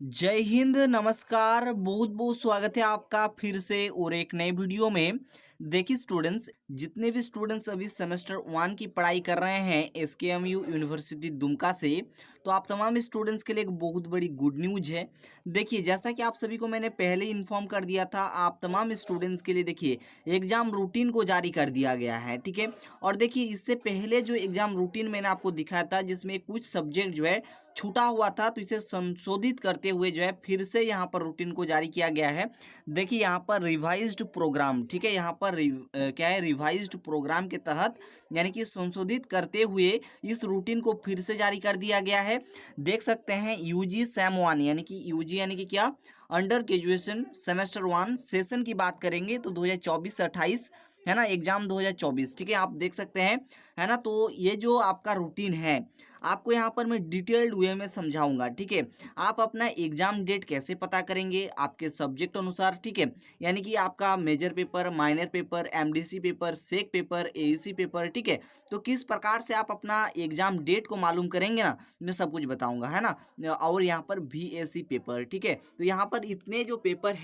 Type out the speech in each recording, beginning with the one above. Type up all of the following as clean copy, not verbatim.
जय हिंद, नमस्कार। बहुत बहुत स्वागत है आपका फिर से और एक नए वीडियो में। देखिए स्टूडेंट्स, जितने भी स्टूडेंट्स अभी सेमेस्टर 1 की पढ़ाई कर रहे हैं एसकेएमयू यूनिवर्सिटी दुमका से, तो आप तमाम स्टूडेंट्स के लिए एक बहुत बड़ी गुड न्यूज है। देखिए, जैसा कि आप सभी को मैंने पहले इन्फॉर्म कर दिया था, आप तमाम स्टूडेंट्स के लिए देखिए एग्जाम रूटीन को जारी कर दिया गया है, ठीक है। और देखिए, इससे पहले जो एग्जाम रूटीन मैंने आपको दिखाया था, जिसमें कुछ सब्जेक्ट जो है छूटा हुआ था, तो इसे संशोधित करते हुए जो है फिर से यहाँ पर रूटीन को जारी किया गया है। देखिए यहाँ पर रिवाइज्ड प्रोग्राम, ठीक है, यहाँ पर क्या है, रिवाइज्ड प्रोग्राम के तहत यानी कि संशोधित करते हुए इस रूटीन को फिर से जारी कर दिया गया है। देख सकते हैं यूजी सेम 1 यानी कि यूजी यानी कि क्या, अंडर ग्रेजुएशन सेमेस्टर 1 सेशन की बात करेंगे तो 2024 से 28 है ना, एग्जाम 2024, ठीक है, आप देख सकते हैं, है ना। तो ये जो आपका रूटीन है, आपको यहाँ पर मैं डिटेल्ड वे में समझाऊंगा, ठीक है। आप अपना एग्जाम डेट कैसे पता करेंगे आपके सब्जेक्ट अनुसार, ठीक है, यानी कि आपका major paper, minor paper, MDC paper, SEC paper, AEC paper, ठीक है। तो किस प्रकार से आप अपना एग्जाम डेट को मालूम करेंगे ना, मैं सब कुछ बताऊंगा, है ना। और यहाँ पर बीएससी पेपर, ठीक है, तो यहाँ पर इतने जो पेपर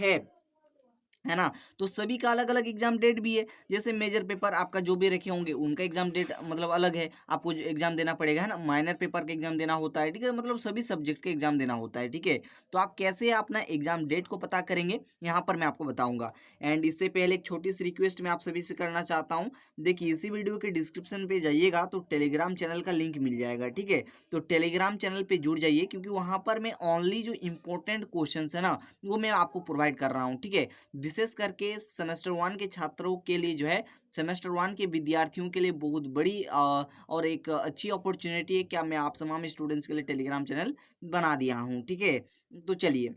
है ना, तो सभी का अलग अलग एग्जाम डेट भी है। जैसे मेजर पेपर आपका जो भी रखे होंगे उनका एग्जाम डेट मतलब अलग है, आपको जो एग्जाम देना पड़ेगा, है ना। माइनर पेपर का एग्जाम देना होता है, ठीक है, मतलब सभी सब्जेक्ट का एग्जाम देना होता है, ठीक है। तो आप कैसे अपना एग्जाम डेट को पता करेंगे, यहाँ पर मैं आपको बताऊंगा। एंड इससे पहले एक छोटी सी रिक्वेस्ट मैं आप सभी से करना चाहता हूँ। देखिए, इसी वीडियो के डिस्क्रिप्शन पे जाइएगा तो टेलीग्राम चैनल का लिंक मिल जाएगा, ठीक है। तो टेलीग्राम चैनल पे जुड़ जाइए, क्योंकि वहाँ पर मैं ओनली जो इंपॉर्टेंट क्वेश्चन है ना, वो मैं आपको प्रोवाइड कर रहा हूँ, ठीक है। विशेष करके सेमेस्टर 1 के छात्रों के लिए जो है, सेमेस्टर 1 के विद्यार्थियों के लिए बहुत बड़ी और एक अच्छी अपॉर्चुनिटी है, क्या मैं आप तमाम स्टूडेंट्स के लिए टेलीग्राम चैनल बना दिया हूँ, ठीक है। तो चलिए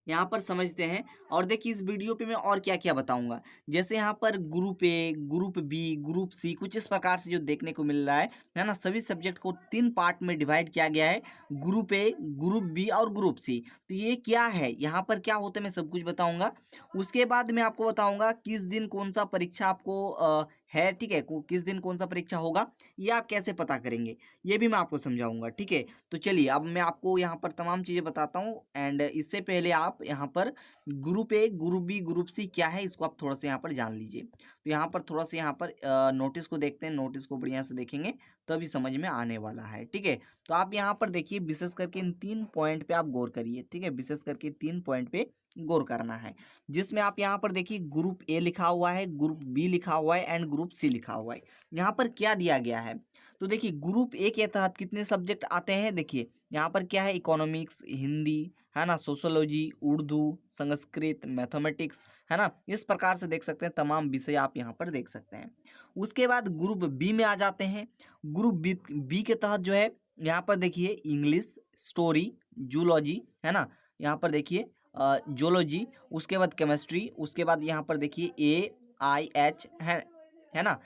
यहाँ पर समझते हैं। और देखिए इस वीडियो पे मैं और क्या क्या बताऊंगा। जैसे यहाँ पर group A, group B, group C, कुछ इस प्रकार से जो देखने को मिल रहा है ना। सभी सब्जेक्ट को 3 पार्ट में डिवाइड किया गया है, ग्रुप ए, ग्रुप बी और ग्रुप सी। तो ये क्या है, यहाँ पर क्या होता है, मैं सब कुछ बताऊंगा। उसके बाद मैं आपको बताऊंगा किस दिन कौन सा परीक्षा आपको है, ठीक है, किस दिन कौन सा परीक्षा होगा, ये आप कैसे पता करेंगे, ये भी मैं आपको समझाऊंगा, ठीक है। तो चलिए अब मैं आपको यहाँ पर तमाम चीज़ें बताता हूँ। एंड इससे पहले आप यहाँ पर group A, group B, group C क्या है, इसको आप थोड़ा सा यहाँ पर जान लीजिए। तो यहाँ पर थोड़ा सा यहाँ पर नोटिस को देखते हैं, नोटिस को बढ़िया से देखेंगे तभी समझ में आने वाला है, ठीक है। तो आप यहाँ पर देखिए, विशेष करके इन 3 पॉइंट पे आप गौर करिए, ठीक है, विशेष करके 3 पॉइंट पे गौर करना है। जिसमें आप यहाँ पर देखिए ग्रुप ए लिखा हुआ है, ग्रुप बी लिखा हुआ है एंड ग्रुप सी लिखा हुआ है। यहाँ पर क्या दिया गया है, तो देखिए ग्रुप ए के तहत कितने सब्जेक्ट आते हैं, देखिए यहाँ पर क्या है, इकोनॉमिक्स, हिंदी, है ना, सोशोलॉजी, उर्दू, संस्कृत, मैथमेटिक्स, है ना। इस प्रकार से देख सकते हैं तमाम विषय आप यहाँ पर देख सकते हैं। उसके बाद ग्रुप बी में आ जाते हैं। ग्रुप बी के तहत जो है, यहाँ पर देखिए इंग्लिश, स्टोरी, जूलॉजी, है ना, यहाँ पर देखिए जोलॉजी, उसके बाद केमिस्ट्री, उसके बाद यहाँ पर देखिए AIH है ना।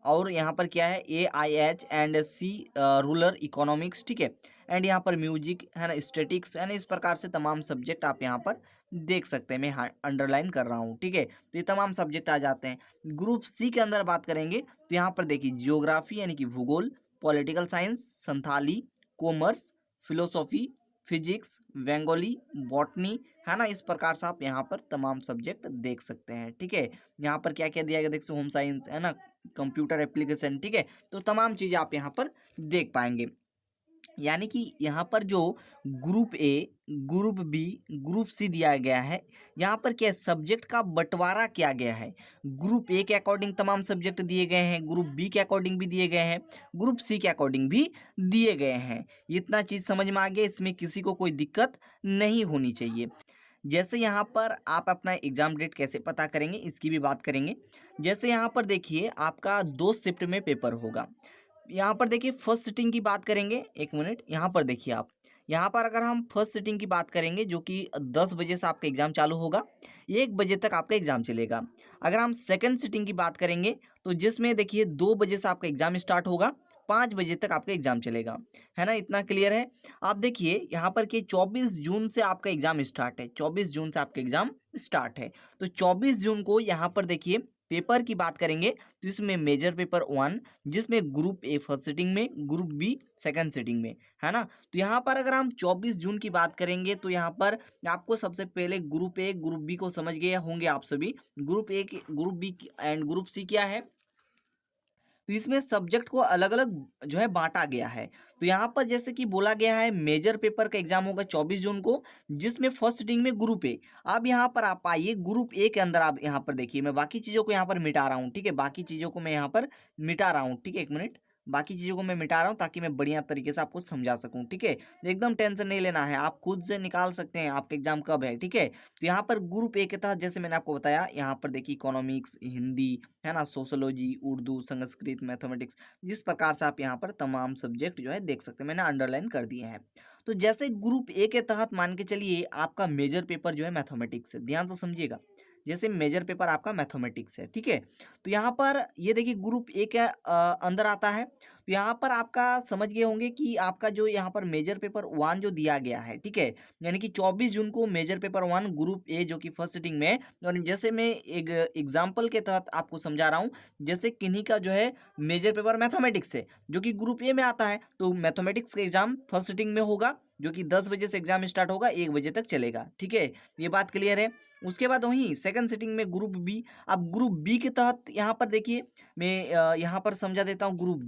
और यहाँ पर क्या है, AIH and C rural economics, ठीक है। एंड यहाँ पर म्यूजिक, है ना, स्टैटिक्स, है ना। इस प्रकार से तमाम सब्जेक्ट आप यहाँ पर देख सकते हैं, मैं अंडरलाइन कर रहा हूँ, ठीक है। तो ये तमाम सब्जेक्ट आ जाते हैं। ग्रुप सी के अंदर बात करेंगे तो यहाँ पर देखिए जियोग्राफी यानी कि भूगोल, political science, Santhali, commerce, philosophy, physics, Bengali, botany, है ना। इस प्रकार से आप यहाँ पर तमाम सब्जेक्ट देख सकते हैं, ठीक है। यहाँ पर क्या क्या दिया गया, देख होम साइंस, है ना, कंप्यूटर एप्लीकेशन, ठीक है। तो तमाम चीज़ें आप यहाँ पर देख पाएंगे। यानी कि यहाँ पर जो group A, group B, group C दिया गया है, यहाँ पर क्या सब्जेक्ट का बंटवारा किया गया है। ग्रुप ए के अकॉर्डिंग तमाम सब्जेक्ट दिए गए हैं, ग्रुप बी के अकॉर्डिंग भी दिए गए हैं, ग्रुप सी के अकॉर्डिंग भी दिए गए हैं। इतना चीज़ समझ में आ गया, इसमें किसी को कोई दिक्कत नहीं होनी चाहिए। जैसे यहाँ पर आप अपना एग्जाम डेट कैसे पता करेंगे, इसकी भी बात करेंगे। जैसे यहाँ पर देखिए आपका 2 शिफ्ट में पेपर होगा। यहाँ पर देखिए फर्स्ट सिटिंग की बात करेंगे, एक मिनट, यहाँ पर देखिए आप, यहाँ पर अगर हम फर्स्ट सिटिंग की बात करेंगे जो कि 10 बजे से आपका एग्जाम चालू होगा, 1 बजे तक आपका एग्जाम चलेगा। अगर हम सेकंड सिटिंग की बात करेंगे तो जिसमें देखिए 2 बजे से आपका एग्जाम स्टार्ट होगा, 5 बजे तक आपका एग्जाम चलेगा, है ना। इतना क्लियर है। आप देखिए यहाँ पर कि 24 जून से आपका एग्जाम स्टार्ट है, 24 जून से आपका एग्जाम स्टार्ट है। तो 24 जून को यहाँ पर देखिए पेपर की बात करेंगे तो इसमें मेजर पेपर 1, जिसमें ग्रुप ए फर्स्ट सिटिंग में, ग्रुप बी सेकंड सिटिंग में, है ना। तो यहाँ पर अगर हम 24 जून की बात करेंगे तो यहाँ पर आपको सबसे पहले ग्रुप ए ग्रुप बी को समझ गए होंगे आप सभी। Group B and group C क्या है, तो इसमें सब्जेक्ट को अलग अलग जो है बांटा गया है। तो यहाँ पर जैसे कि बोला गया है मेजर पेपर का एग्जाम होगा 24 जून को, जिसमें फर्स्ट सिटिंग में ग्रुप ए। अब यहाँ पर आप आइए ग्रुप ए के अंदर, आप यहाँ पर देखिए, मैं बाकी चीज़ों को यहाँ पर मिटा रहा हूँ, ठीक है, बाकी चीज़ों को मैं यहाँ पर मिटा रहा हूँ, ठीक है, एक मिनट, बाकी चीज़ों को मैं मिटा रहा हूँ ताकि मैं बढ़िया तरीके से आपको समझा सकूँ, ठीक है। एकदम टेंशन नहीं लेना है, आप खुद से निकाल सकते हैं आपका एग्जाम कब है, ठीक है। तो यहाँ पर ग्रुप ए के तहत जैसे मैंने आपको बताया, यहाँ पर देखिए इकोनॉमिक्स, हिंदी, है ना, सोशोलॉजी, उर्दू, संस्कृत, मैथमेटिक्स, जिस प्रकार से आप यहाँ पर तमाम सब्जेक्ट जो है देख सकते हैं, मैंने अंडरलाइन कर दिए हैं। तो जैसे ग्रुप ए के तहत मान के चलिए आपका मेजर पेपर जो है मैथमेटिक्स है, ध्यान से समझिएगा, जैसे मेजर पेपर आपका मैथमेटिक्स है, ठीक है। तो यहाँ पर ये देखिए ग्रुप ए के अंदर आता है। तो यहाँ पर आपका समझ गए होंगे कि आपका जो यहाँ पर मेजर पेपर 1 जो दिया गया है, ठीक है, यानी कि 24 जून को मेजर पेपर 1 ग्रुप ए जो कि फर्स्ट सिटिंग में है। और जैसे मैं एक एग्जाम्पल के तहत आपको समझा रहा हूँ, जैसे किन्हीं का जो है मेजर पेपर मैथमेटिक्स है जो कि ग्रुप ए में आता है, तो मैथमेटिक्स का एग्जाम फर्स्ट सिटिंग में होगा, जो कि 10 बजे से एग्जाम स्टार्ट होगा, 1 बजे तक चलेगा, ठीक है, ये बात क्लियर है। उसके बाद वहीं सेकंड सिटिंग में ग्रुप बी। अब ग्रुप बी के तहत यहाँ पर देखिए मैं यहाँ पर समझा देता हूँ ग्रुप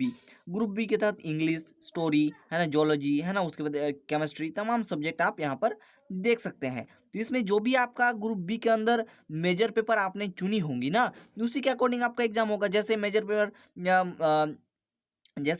बी के तहत इंग्लिश, स्टोरी, है ना, जोलॉजी, है ना, उसके बाद केमिस्ट्री, तमाम सब्जेक्ट आप यहाँ पर देख सकते हैं। तो इसमें जो भी आपका ग्रुप बी के अंदर मेजर पेपर आपने चुनी होंगी ना, उसी के अकॉर्डिंग आपका एग्जाम होगा। जैसे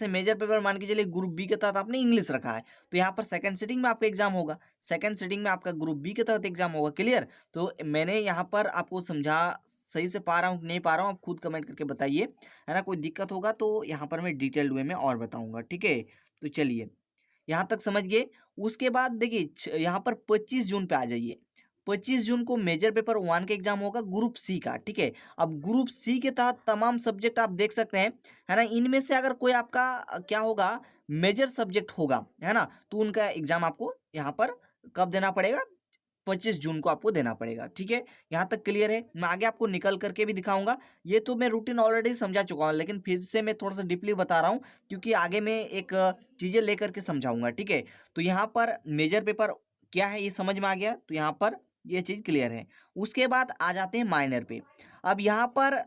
मेजर पेपर मान के चलिए ग्रुप बी के तहत आपने इंग्लिश रखा है, तो यहाँ पर सेकंड सिटिंग में आपका एग्जाम होगा, सेकंड सिटिंग में आपका ग्रुप बी के तहत एग्जाम होगा। क्लियर? तो मैंने यहाँ पर आपको समझा, सही से पा रहा हूँ नहीं पा रहा हूँ, आप खुद कमेंट करके बताइए, है ना। कोई दिक्कत होगा तो यहाँ पर मैं डिटेल्ड वे में और बताऊँगा, ठीक है। तो चलिए यहाँ तक समझ गए। उसके बाद देखिए यहाँ पर 25 जून पे आ जाइए। 25 जून को मेजर पेपर 1 का एग्जाम होगा ग्रुप सी का, ठीक है। अब ग्रुप सी के तहत तमाम सब्जेक्ट आप देख सकते हैं, है ना। इनमें से अगर कोई आपका क्या होगा, मेजर सब्जेक्ट होगा, है ना, तो उनका एग्जाम आपको यहाँ पर कब देना पड़ेगा, 25 जून को आपको देना पड़ेगा, ठीक है। यहाँ तक क्लियर है। मैं आगे आपको निकल करके भी दिखाऊंगा, ये तो मैं रूटीन ऑलरेडी समझा चुका हूँ, लेकिन फिर से मैं थोड़ा सा डीपली बता रहा हूँ क्योंकि आगे मैं एक चीज़ें लेकर के समझाऊंगा, ठीक है। तो यहाँ पर मेजर पेपर क्या है ये समझ में आ गया, तो यहाँ पर ये चीज़ क्लियर है। उसके बाद आ जाते हैं माइनर पे। अब यहाँ पर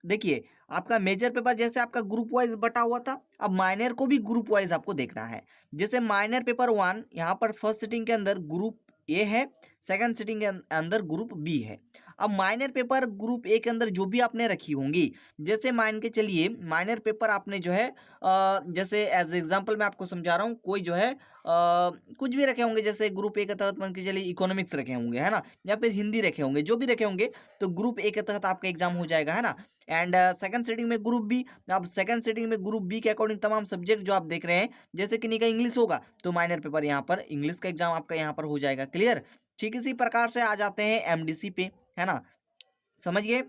देखिए आपका मेजर पेपर जैसे आपका ग्रुप वाइज बटा हुआ था, अब माइनर को भी ग्रुप वाइज आपको देखना है। जैसे माइनर पेपर 1 यहाँ पर फर्स्ट सिटिंग के अंदर ग्रुप ए है, सेकंड सिटिंग के अंदर ग्रुप बी है। अब माइनर पेपर ग्रुप ए के अंदर जो भी आपने रखी होंगी, जैसे मान के चलिए माइनर पेपर आपने जो है जैसे एज एग्जांपल मैं आपको समझा रहा हूँ, कोई जो है कुछ भी रखे होंगे, जैसे ग्रुप ए के तहत मान के चलिए इकोनॉमिक्स रखे होंगे, है ना, या फिर हिंदी रखे होंगे, जो भी रखे होंगे, तो ग्रुप ए के तहत आपका एग्जाम हो जाएगा, है ना। एंड सेकंड सिटिंग में ग्रुप बी। अब सेकंड सिटिंग में ग्रुप बी के अकॉर्डिंग तमाम सब्जेक्ट जो आप देख रहे हैं, जैसे कि का इंग्लिश होगा तो माइनर पेपर यहाँ पर इंग्लिश का एग्जाम आपका यहाँ पर हो जाएगा। क्लियर? ठीक इसी प्रकार से आ जाते हैं एमडीसी पे, है ना, समझ गए।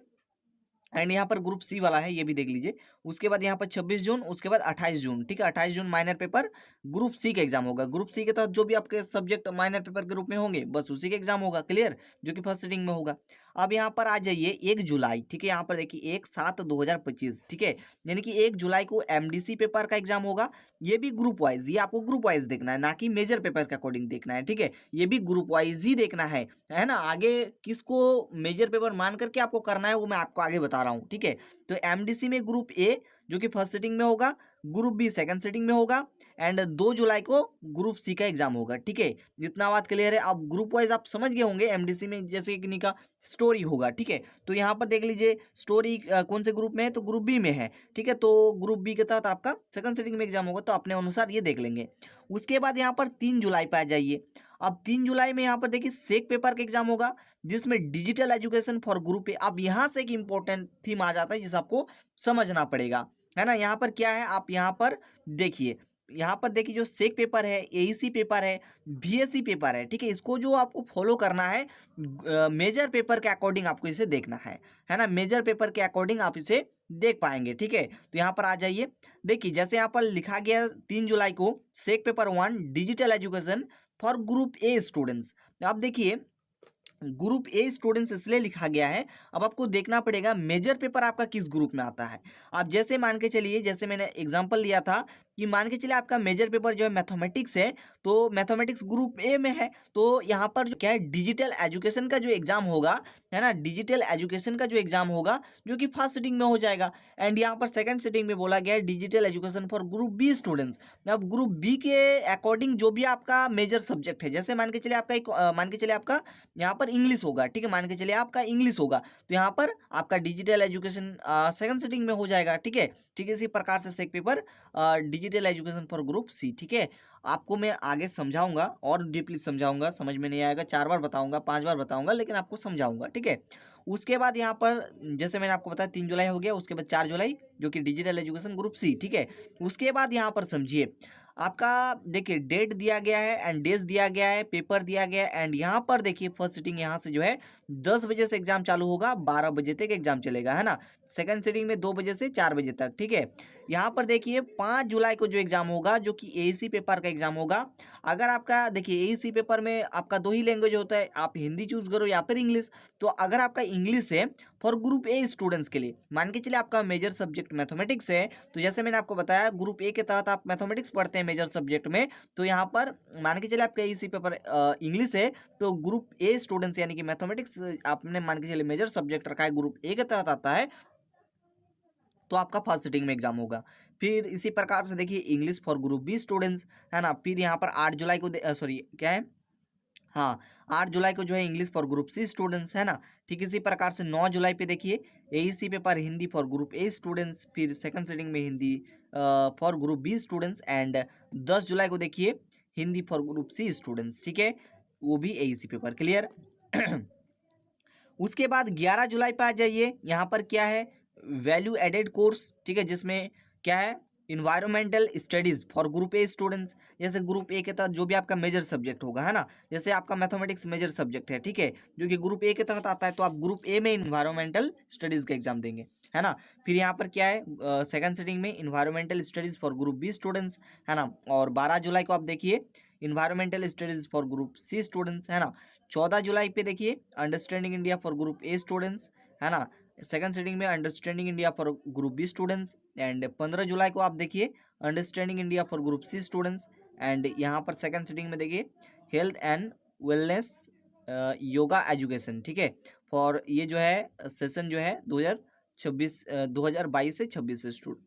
एंड यहाँ पर ग्रुप सी वाला है, ये भी देख लीजिए। उसके बाद यहाँ पर 26 जून, उसके बाद 28 जून, ठीक है, 28 जून माइनर पेपर ग्रुप सी का एग्जाम होगा। ग्रुप सी के तहत जो भी आपके सब्जेक्ट माइनर पेपर के रूप में होंगे, बस उसी का एग्जाम होगा। क्लियर? जो कि फर्स्ट सिटिंग में होगा। अब यहाँ पर आ जाइए 1 जुलाई, ठीक है, यहाँ पर देखिए 1/7/2025, ठीक है, यानी कि 1 जुलाई को एमडीसी पेपर का एग्जाम होगा। ये भी ग्रुप वाइज, ये आपको ग्रुप वाइज देखना है, ना कि मेजर पेपर के अकॉर्डिंग देखना है, ठीक है, ये भी ग्रुप वाइज ही देखना है ना। आगे किसको मेजर पेपर मान करके आपको करना है वो मैं आपको आगे बता रहा हूँ, ठीक है। तो एमडीसी में ग्रुप ए जो कि फर्स्ट सिटिंग में होगा, ग्रुप बी सेकंड सिटिंग में होगा, एंड 2 जुलाई को ग्रुप सी का एग्जाम होगा, ठीक है। जितना बात क्लियर है, अब ग्रुप वाइज आप समझ गए होंगे। एमडीसी में जैसे कि का स्टोरी होगा, ठीक है, तो यहाँ पर देख लीजिए स्टोरी कौन से ग्रुप में है, तो ग्रुप बी में है, ठीक है। तो ग्रुप बी के तहत आपका सेकंड सिटिंग में एग्जाम होगा, तो अपने अनुसार ये देख लेंगे। उसके बाद यहाँ पर 3 जुलाई पे आ जाइए। अब 3 जुलाई में यहाँ पर देखिए सेक पेपर का एग्जाम होगा, जिसमें डिजिटल एजुकेशन फॉर ग्रुप ए। अब यहाँ से एक इंपॉर्टेंट थीम आ जाता है जिसे आपको समझना पड़ेगा, है ना। यहाँ पर क्या है, आप यहाँ पर देखिए, यहाँ पर देखिए जो सेक पेपर है, एईसी पेपर है, बीएससी पेपर है, ठीक है, इसको जो आपको फॉलो करना है मेजर पेपर के अकॉर्डिंग आपको इसे देखना है ना। मेजर पेपर के अकॉर्डिंग आप इसे देख पाएंगे, ठीक है। तो यहाँ पर आ जाइए, देखिए जैसे यहाँ पर लिखा गया 3 जुलाई को SEC paper 1 digital education for group A students. आप देखिए ग्रुप ए स्टूडेंट्स इसलिए लिखा गया है। अब आपको देखना पड़ेगा मेजर पेपर आपका किस ग्रुप में आता है। आप जैसे मान के चलिए, जैसे मैंने एग्जांपल लिया था कि मान के चलिए आपका मेजर पेपर जो है मैथमेटिक्स है, तो मैथमेटिक्स ग्रुप ए में है, तो यहाँ पर जो क्या है डिजिटल एजुकेशन का जो एग्जाम होगा, है ना, डिजिटल एजुकेशन का जो एग्जाम होगा जो कि फर्स्ट सिटिंग में हो जाएगा। एंड यहाँ पर सेकंड सिटिंग में बोला गया है digital education for group B students. अब ग्रुप बी के अकॉर्डिंग जो भी आपका मेजर सब्जेक्ट है, जैसे मान के चलिए आपका एक मान के चलिए आपका यहाँ पर इंग्लिश होगा, ठीक है, मान के चलिए आपका इंग्लिश होगा, तो यहाँ पर आपका डिजिटल एजुकेशन सेकंड सिटिंग में हो जाएगा। ठीक है, ठीक है, इसी प्रकार से SEC paper digital education for group C. ठीक है, आपको मैं आगे समझाऊंगा और डीपली समझाऊंगा, समझ में नहीं आएगा 4 बार बताऊंगा, 5 बार बताऊंगा, लेकिन आपको समझाऊंगा। ठीक है, उसके बाद यहाँ पर जैसे मैंने आपको बताया 3 जुलाई हो गया, उसके बाद 4 जुलाई जो कि डिजिटल एजुकेशन ग्रुप सी। ठीक है, उसके बाद यहाँ पर समझिए आपका देखिए डेट दिया गया है एंड डेज दिया गया है, पेपर दिया गया है, एंड यहाँ पर देखिए फर्स्ट सिटिंग यहाँ से जो है 10 बजे से एग्जाम चालू होगा, 12 बजे तक एग्जाम चलेगा, है ना। सेकंड सिटिंग में 2 बजे से 4 बजे तक। ठीक है, यहाँ पर देखिए 5 जुलाई को जो एग्जाम होगा जो कि एईसी पेपर का एग्जाम होगा। अगर आपका देखिए एईसी पेपर में आपका 2 ही लैंग्वेज होता है, आप हिंदी चूज करो या फिर इंग्लिश। तो अगर आपका इंग्लिश है फॉर ग्रुप ए स्टूडेंट्स के लिए, मान के चलिए आपका मेजर सब्जेक्ट मैथमेटिक्स है, तो जैसे मैंने आपको बताया ग्रुप ए के तहत आप मैथमेटिक्स पढ़ते हैं मेजर सब्जेक्ट में, तो यहाँ पर मान के चलिए आपका एईसी पेपर इंग्लिश है, तो ग्रुप ए स्टूडेंट्स यानी कि मैथमेटिक्स आपने मान के चलिए मेजर सब्जेक्ट रखा है, ग्रुप ए के तहत आता है, तो आपका फर्स्ट सिटिंग में एग्जाम होगा। फिर इसी प्रकार से देखिए English for group B students, है ना। फिर यहाँ पर 8 जुलाई को सॉरी क्या है, हाँ 8 जुलाई को जो है English for group C students, है ना। ठीक इसी प्रकार से 9 जुलाई पे देखिए AEC paper Hindi for group A students, फिर सेकंड सिटिंग में Hindi for group B students, and 10 जुलाई को देखिए Hindi for group C students. ठीक है, वो भी एईसी पेपर। क्लियर। उसके बाद 11 जुलाई पे आ जाइए, यहाँ पर क्या है वैल्यू एडेड कोर्स, ठीक है, जिसमें क्या है environmental studies for group A students. जैसे ग्रुप ए के तहत जो भी आपका मेजर सब्जेक्ट होगा, है ना, जैसे आपका मैथमेटिक्स मेजर सब्जेक्ट है, ठीक है, जो कि ग्रुप ए के तहत आता है, तो आप ग्रुप ए में इन्वायरमेंटल स्टडीज का एग्जाम देंगे, है ना। फिर यहाँ पर क्या है सेकंड सिटिंग में environmental studies for group B students, है ना। और 12 जुलाई को आप देखिए environmental studies for group C students, है ना। 14 जुलाई पे देखिए understanding India for group A students, है ना। सेकंड सिटिंग में understanding India for group B students, and 15 जुलाई को आप देखिए understanding India for group C students, and यहाँ पर सेकंड सिटिंग में देखिए health and wellness yoga education, ठीक है, फॉर ये जो है सेशन जो है 2022 से 26 स्टूडेंट।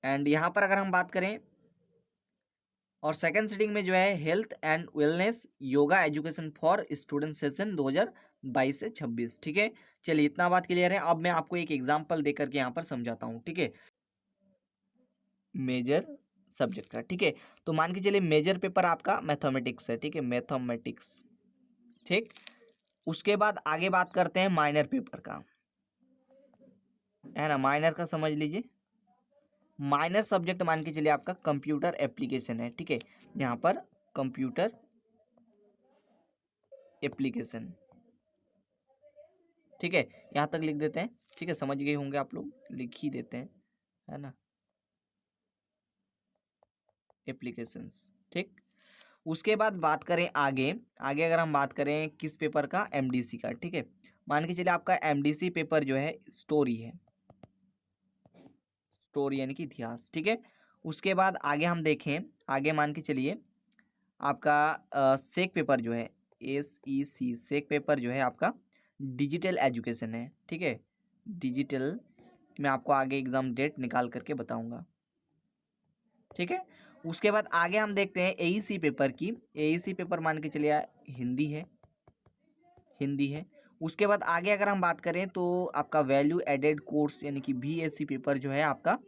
एंड यहाँ पर अगर हम बात करें और सेकंड सिटिंग में जो है health and wellness yoga education for student session 2022 से 26। ठीक है, चलिए इतना बात क्लियर है। अब मैं आपको एक एग्जांपल देकर के यहाँ पर समझाता हूँ, ठीक है, मेजर सब्जेक्ट का। ठीक है, तो मान के चलिए मेजर पेपर आपका मैथमेटिक्स है, ठीक है, मैथमेटिक्स, ठीक। उसके बाद आगे बात करते हैं माइनर पेपर का, है ना। माइनर का समझ लीजिए, माइनर सब्जेक्ट मान के चलिए आपका कंप्यूटर एप्लीकेशन है, ठीक है, यहाँ पर कंप्यूटर एप्लीकेशन, ठीक है, यहाँ तक लिख देते हैं, ठीक है, समझ गए होंगे आप लोग, लिख ही देते हैं, है ना, एप्लीकेशंस, ठीक। उसके बाद बात करें आगे, आगे अगर हम बात करें किस पेपर का, एमडीसी का, ठीक है, मान के चलिए आपका एमडीसी पेपर जो है स्टोरी है, स्टोरी यानी कि इतिहास, ठीक है। उसके बाद आगे हम देखें, आगे मान के चलिए आपका सेक पेपर जो है SEC सेक पेपर जो है आपका डिजिटल एजुकेशन है, ठीक है, डिजिटल, मैं आपको आगे एग्जाम डेट निकाल करके बताऊंगा, ठीक है। उसके बाद आगे हम देखते हैं एईसी पेपर की, एईसी पेपर मान के चलिए हिंदी है, हिंदी है। उसके बाद आगे अगर हम बात करें तो आपका वैल्यू एडेड कोर्स यानी कि VSC पेपर जो है आपका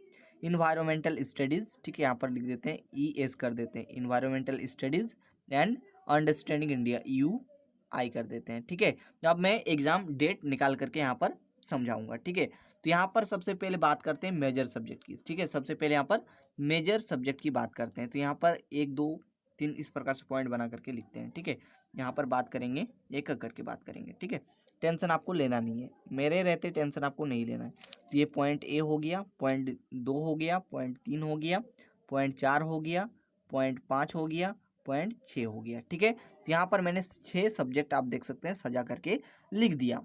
इन्वायरमेंटल स्टडीज़, ठीक है, यहाँ पर लिख देते हैं ES कर देते हैं, environmental studies and understanding India UI कर देते हैं, ठीक है। तो अब मैं एग्ज़ाम डेट निकाल करके यहाँ पर समझाऊंगा, ठीक है। तो यहाँ पर सबसे पहले बात करते हैं मेजर सब्जेक्ट की, ठीक है, सबसे पहले यहाँ पर मेजर सब्जेक्ट की बात करते हैं। तो यहाँ पर 1 2 3 इस प्रकार से पॉइंट बना करके लिखते हैं, ठीक है। यहाँ पर बात करेंगे एक एक करके बात करेंगे, ठीक है, टेंशन आपको लेना नहीं है, मेरे रहते टेंशन आपको नहीं लेना है। तो ये पॉइंट ए हो गया, पॉइंट 2 हो गया, पॉइंट 3 हो गया, पॉइंट 4 हो गया, पॉइंट 5 हो गया, 6 हो गया। ठीक है, तो यहाँ पर मैंने 6 सब्जेक्ट आप देख सकते हैं सजा करके लिख दिया।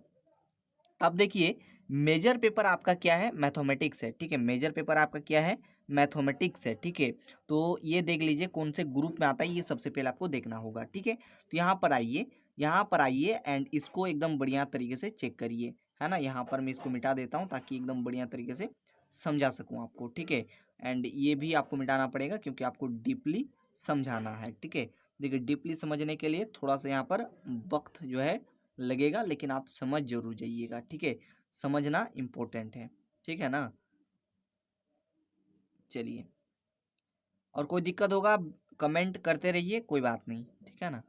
अब देखिए मेजर पेपर आपका क्या है, मैथमेटिक्स है। ठीक है, मेजर पेपर आपका क्या है, मैथमेटिक्स है। ठीक है, तो ये देख लीजिए कौन से ग्रुप में आता है, ये सबसे पहले आपको देखना होगा। ठीक है, तो यहाँ पर आइए, यहाँ पर आइए एंड इसको एकदम बढ़िया तरीके से चेक करिए, है ना। यहाँ पर मैं इसको मिटा देता हूँ ताकि एकदम बढ़िया तरीके से समझा सकूँ आपको। ठीक है, एंड ये भी आपको मिटाना पड़ेगा क्योंकि आपको डीपली समझाना है। ठीक है, देखिए डीपली समझने के लिए थोड़ा सा यहाँ पर वक्त जो है लगेगा, लेकिन आप समझ जरूर जाइएगा। ठीक है, समझना इम्पोर्टेंट है। ठीक है ना, चलिए, और कोई दिक्कत होगा कमेंट करते रहिए, कोई बात नहीं। ठीक है ना,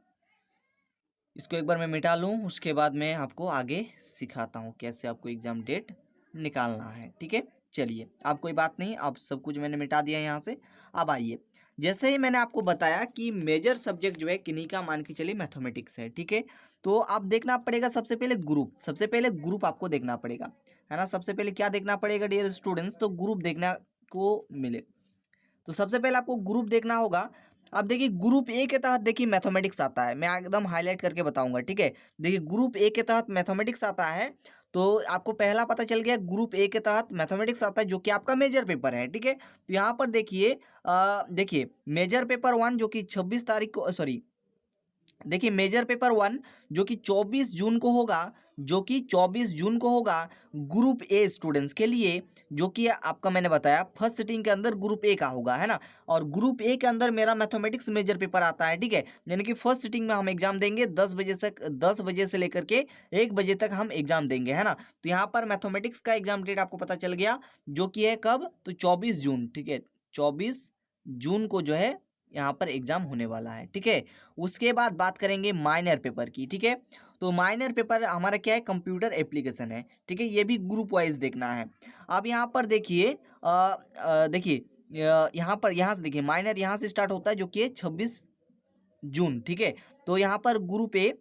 इसको एक बार मैं मिटा लूँ, उसके बाद मैं आपको आगे सिखाता हूँ कैसे आपको एग्जाम डेट निकालना है। ठीक है, चलिए, अब कोई बात नहीं, अब सब कुछ मैंने मिटा दिया यहाँ से। अब आइए, जैसे ही मैंने आपको बताया कि मेजर सब्जेक्ट जो है किन्हीं का, मान के चलिए मैथमेटिक्स है। ठीक है, तो आप देखना पड़ेगा सबसे पहले ग्रुप, सबसे पहले ग्रुप आपको देखना पड़ेगा, है ना। सबसे पहले क्या देखना पड़ेगा डियर स्टूडेंट्स, तो ग्रुप देखना को मिले, तो सबसे पहले आपको ग्रुप देखना होगा। अब देखिए ग्रुप ए के तहत देखिए मैथमेटिक्स आता है, मैं एकदम हाईलाइट करके बताऊंगा। ठीक है, देखिए ग्रुप ए के तहत मैथमेटिक्स आता है, तो आपको पहला पता चल गया ग्रुप ए के तहत मैथमेटिक्स आता है जो कि आपका मेजर पेपर है। ठीक है, तो यहाँ पर देखिए देखिए मेजर पेपर 1 जो कि 26 तारीख को, सॉरी देखिए मेजर पेपर 1 जो कि 24 जून को होगा, जो कि 24 जून को होगा ग्रुप ए स्टूडेंट्स के लिए, जो कि आपका मैंने बताया फर्स्ट सिटिंग के अंदर ग्रुप ए का होगा, है ना। और ग्रुप ए के अंदर मेरा मैथमेटिक्स मेजर पेपर आता है। ठीक है, यानी कि फर्स्ट सिटिंग में हम एग्जाम देंगे 10 बजे से लेकर के 1 बजे तक हम एग्जाम देंगे, है ना। तो यहाँ पर मैथमेटिक्स का एग्जाम डेट आपको पता चल गया, जो कि है कब, तो 24 जून। ठीक है, 24 जून को जो है यहाँ पर एग्जाम होने वाला है। ठीक है, उसके बाद बात करेंगे माइनर पेपर की। ठीक है, तो माइनर पेपर हमारा क्या है, कंप्यूटर एप्लीकेशन है। ठीक है, ये भी ग्रुप वाइज देखना है। अब यहाँ पर देखिए देखिए यहाँ पर, यहाँ से देखिए माइनर यहाँ से स्टार्ट होता है जो कि 26 जून। ठीक है, तो यहाँ पर ग्रुप ए,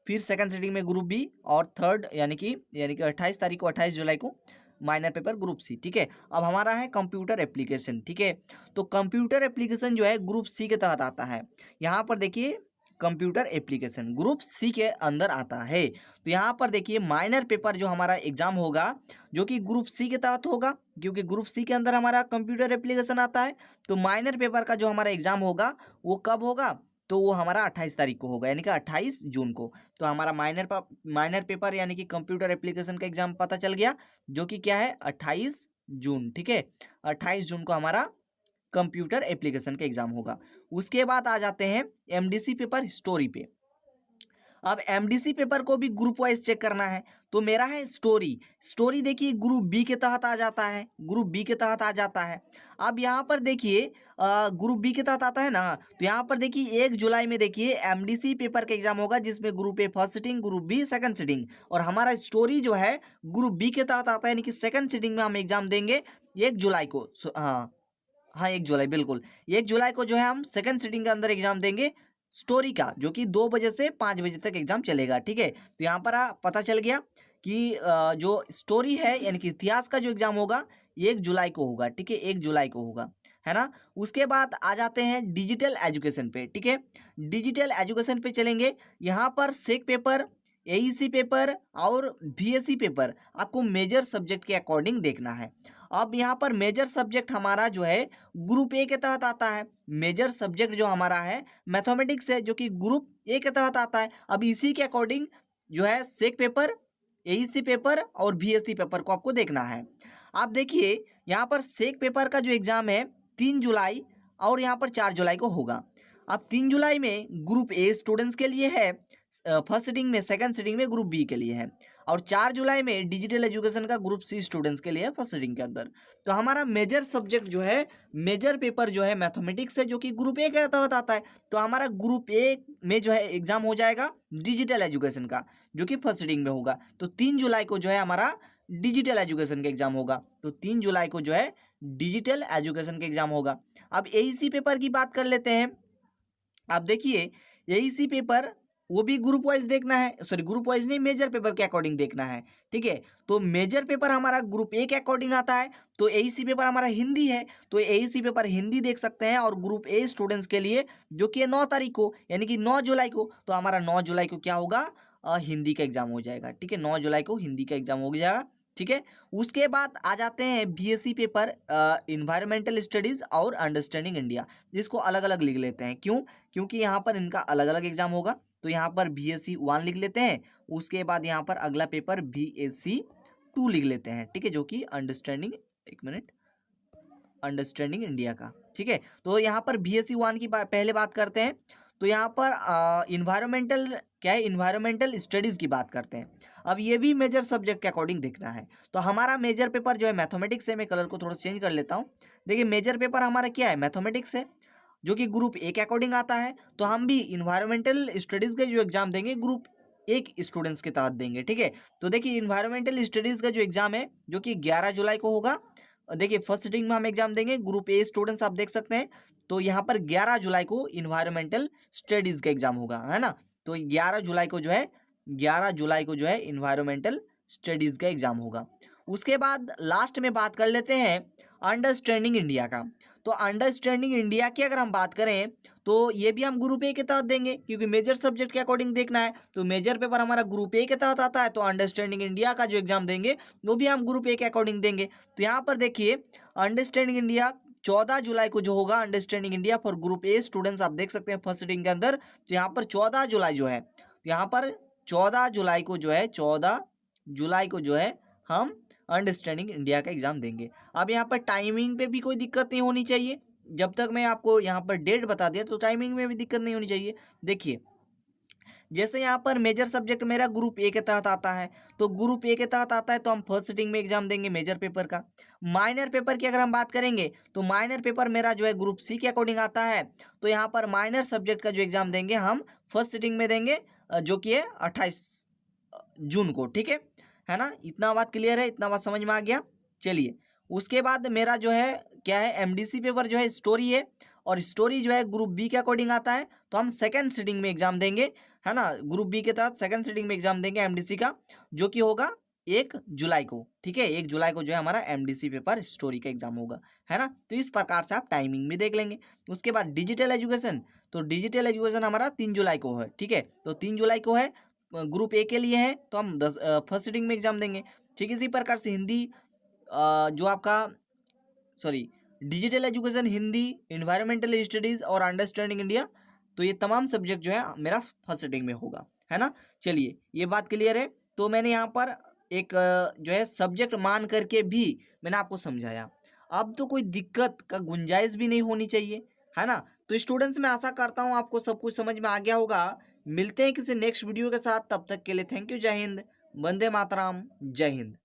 फिर सेकंड सिटिंग में ग्रुप बी, और थर्ड यानी कि 28 तारीख को, 28 जुलाई को माइनर पेपर ग्रुप सी। ठीक है, अब हमारा है कंप्यूटर एप्लीकेशन। ठीक है, तो कंप्यूटर एप्लीकेशन जो है ग्रुप सी के तहत आता है। यहाँ पर देखिए कंप्यूटर एप्लीकेशन ग्रुप सी के अंदर आता है। तो यहाँ पर देखिए माइनर पेपर जो हमारा एग्जाम होगा, जो कि ग्रुप सी के तहत होगा, क्योंकि ग्रुप सी के अंदर हमारा कंप्यूटर एप्लीकेशन आता है। तो माइनर पेपर का जो हमारा एग्जाम होगा वो कब होगा, तो वो हमारा 28 तारीख को होगा, यानी कि 28 जून को। तो हमारा माइनर पेपर यानी कि कंप्यूटर एप्लीकेशन का एग्जाम पता चल गया, जो कि क्या है 28 जून। ठीक है, 28 जून को हमारा कंप्यूटर एप्लीकेशन का एग्जाम होगा। उसके बाद आ जाते हैं एमडीसी पेपर स्टोरी पे। अब एमडीसी पेपर को भी ग्रुप वाइज चेक करना है, तो मेरा है स्टोरी। स्टोरी देखिए ग्रुप बी के तहत आ जाता है, ग्रुप बी के तहत आ जाता है। अब यहाँ पर देखिए ग्रुप बी के तहत आता है ना, तो यहाँ पर देखिए 1 जुलाई में देखिए एमडीसी पेपर का एग्जाम होगा, जिसमें group A first sitting, group B second sitting, और हमारा स्टोरी जो है ग्रुप बी के तहत आता है, यानी कि सेकंड सिटिंग में हम एग्जाम देंगे 1 जुलाई को। हाँ हाँ, 1 जुलाई, बिल्कुल 1 जुलाई को जो है हम सेकंड सिटिंग के अंदर एग्जाम देंगे स्टोरी का, जो कि 2 बजे से 5 बजे तक एग्जाम चलेगा। ठीक है, तो यहाँ पर पता चल गया कि जो स्टोरी है यानी कि इतिहास का जो एग्जाम होगा 1 जुलाई को होगा। ठीक है, 1 जुलाई को होगा, है ना। उसके बाद आ जाते हैं डिजिटल एजुकेशन पे। ठीक है, डिजिटल एजुकेशन पे चलेंगे। यहाँ पर सेक पेपर, एईसी पेपर और बीएससी पेपर आपको मेजर सब्जेक्ट के अकॉर्डिंग देखना है। अब यहाँ पर मेजर सब्जेक्ट हमारा जो है ग्रुप ए के तहत आता है। मेजर सब्जेक्ट जो हमारा है मैथमेटिक्स है, जो कि ग्रुप ए के तहत आता है। अब इसी के अकॉर्डिंग जो है सेक पेपर, एईसी पेपर और बीएससी पेपर को आपको देखना है। आप देखिए यहाँ पर सेक पेपर का जो एग्ज़ाम है 3 जुलाई और यहाँ पर 4 जुलाई को होगा। अब 3 जुलाई में ग्रुप ए स्टूडेंट्स के लिए है फर्स्ट सिटिंग में, सेकंड सिटिंग में ग्रुप बी के लिए है, और 4 जुलाई में डिजिटल एजुकेशन का ग्रुप सी स्टूडेंट्स के लिए फर्स्ट सिटिंग के अंदर। तो हमारा मेजर सब्जेक्ट जो है, मेजर पेपर जो है मैथमेटिक्स है, जो कि ग्रुप ए के तहत आता है। तो हमारा ग्रुप ए में जो है एग्जाम हो जाएगा डिजिटल एजुकेशन का, जो कि फर्स्ट सिटिंग में होगा। तो 3 जुलाई को जो है हमारा डिजिटल एजुकेशन का एग्जाम होगा। तो 3 जुलाई को जो है डिजिटल एजुकेशन का एग्जाम होगा। अब एईसी पेपर की बात कर लेते हैं। अब देखिए एईसी पेपर वो भी ग्रुप वाइज देखना है, सॉरी ग्रुप वाइज नहीं, मेजर पेपर के अकॉर्डिंग देखना है, ठीक है। तो मेजर पेपर हमारा ग्रुप ए के अकॉर्डिंग आता है, तो एईसी पेपर हमारा हिंदी है, तो एईसी पेपर हिंदी देख सकते हैं। और ग्रुप ए स्टूडेंट्स के लिए जो कि 9 तारीख को यानी कि 9 जुलाई को, तो हमारा 9 जुलाई को क्या होगा, हिंदी का एग्जाम हो जाएगा, ठीक है। 9 जुलाई को हिंदी का एग्जाम हो जाएगा, ठीक है। उसके बाद आ जाते हैं बीएससी पेपर इन्वायरमेंटल स्टडीज और अंडरस्टैंडिंग इंडिया, जिसको अलग अलग लिख लेते हैं। क्यों? क्योंकि यहाँ पर इनका अलग अलग एग्जाम होगा, तो यहाँ पर बीएससी 1 लिख लेते हैं। उसके बाद यहाँ पर अगला पेपर बीएससी 2 लिख लेते हैं, ठीक है, जो कि अंडरस्टैंडिंग, एक मिनट, अंडरस्टैंडिंग इंडिया का, ठीक है। तो यहाँ पर बीएससी 1 की पहले बात करते हैं। तो यहाँ पर इन्वायरमेंटल क्या है, इन्वायरमेंटल स्टडीज़ की बात करते हैं। अब ये भी मेजर सब्जेक्ट के अकॉर्डिंग देखना है। तो हमारा मेजर पेपर जो है मैथमेटिक्स है, मैं कलर को थोड़ा चेंज कर लेता हूँ। देखिए मेजर पेपर हमारा क्या है, मैथमेटिक्स है, जो कि ग्रुप ए के अकॉर्डिंग आता है। तो हम भी इन्वायरमेंटल स्टडीज़ का जो एग्जाम देंगे ग्रुप एक स्टूडेंट्स के तहत देंगे, ठीक है। तो देखिए इन्वायरमेंटल स्टडीज़ का जो एग्जाम है जो कि 11 जुलाई को होगा। देखिए फर्स्ट सिटिंग में हम एग्जाम देंगे, ग्रुप ए स्टूडेंट्स आप देख सकते हैं। तो यहाँ पर 11 जुलाई को इन्वायरमेंटल स्टडीज़ का एग्जाम होगा, है ना। तो 11 जुलाई को जो है, 11 जुलाई को जो है इन्वायरमेंटल स्टडीज़ का एग्जाम होगा। उसके बाद लास्ट में बात कर लेते हैं अंडरस्टैंडिंग इंडिया का। तो अंडरस्टैंडिंग इंडिया की अगर हम बात करें तो ये भी हम ग्रुप ए के तहत देंगे, क्योंकि मेजर सब्जेक्ट के अकॉर्डिंग देखना है। तो मेजर पेपर हमारा ग्रुप ए के तहत आता है, तो अंडरस्टैंडिंग इंडिया का जो एग्जाम देंगे वो भी हम ग्रुप ए के अकॉर्डिंग देंगे। तो यहाँ पर देखिए अंडरस्टैंडिंग इंडिया 14 जुलाई को जो होगा, understanding India for group A students आप देख सकते हैं फर्स्ट सिटिंग के अंदर। तो यहाँ पर 14 जुलाई जो है, तो यहाँ पर 14 जुलाई को जो है, 14 जुलाई को जो है हम अंडरस्टैंडिंग इंडिया का एग्जाम देंगे। अब यहाँ पर टाइमिंग पे भी कोई दिक्कत नहीं होनी चाहिए। जब तक मैं आपको यहाँ पर डेट बता दिया तो टाइमिंग में भी दिक्कत नहीं होनी चाहिए। देखिए जैसे यहाँ पर मेजर सब्जेक्ट मेरा ग्रुप ए के तहत आता है, तो ग्रुप ए के तहत आता है तो हम फर्स्ट सिटिंग में एग्जाम देंगे मेजर पेपर का। माइनर पेपर की अगर हम बात करेंगे तो माइनर पेपर मेरा जो है ग्रुप सी के अकॉर्डिंग आता है। तो यहाँ पर माइनर सब्जेक्ट का जो एग्जाम देंगे हम फर्स्ट सिटिंग में देंगे, जो कि है 28 जून को, ठीक है ना। इतना बात क्लियर है, इतना बात समझ में आ गया। चलिए उसके बाद मेरा जो है क्या है, एमडीसी पेपर जो है स्टोरी है, और स्टोरी जो है ग्रुप बी के अकॉर्डिंग आता है। तो हम सेकंड सिटिंग में एग्जाम देंगे, है ना, ग्रुप बी के तहत सेकंड सिटिंग में एग्जाम देंगे एमडीसी का, जो कि होगा 1 जुलाई को, ठीक है। 1 जुलाई को जो है हमारा एमडीसी पेपर स्टोरी का एग्जाम होगा, है ना। तो इस प्रकार से आप टाइमिंग भी देख लेंगे। उसके बाद डिजिटल एजुकेशन, तो डिजिटल एजुकेशन हमारा 3 जुलाई को है, ठीक है। तो 3 जुलाई को है, ग्रुप ए के लिए है, तो हम फर्स्ट सिटिंग में एग्जाम देंगे, ठीक है। इसी प्रकार से हिंदी जो आपका, sorry, digital education, Hindi, environmental studies और अंडरस्टैंडिंग इंडिया, तो ये तमाम सब्जेक्ट जो है मेरा फर्स्ट सिटिंग में होगा, है ना। चलिए ये बात क्लियर है। तो मैंने यहाँ पर एक जो है सब्जेक्ट मान करके भी मैंने आपको समझाया। अब तो कोई दिक्कत का गुंजाइश भी नहीं होनी चाहिए, है ना। तो स्टूडेंट्स मैं आशा करता हूँ आपको सब कुछ समझ में आ गया होगा। मिलते हैं किसी नेक्स्ट वीडियो के साथ, तब तक के लिए थैंक यू, जय हिंद, वंदे मातरम, जय हिंद।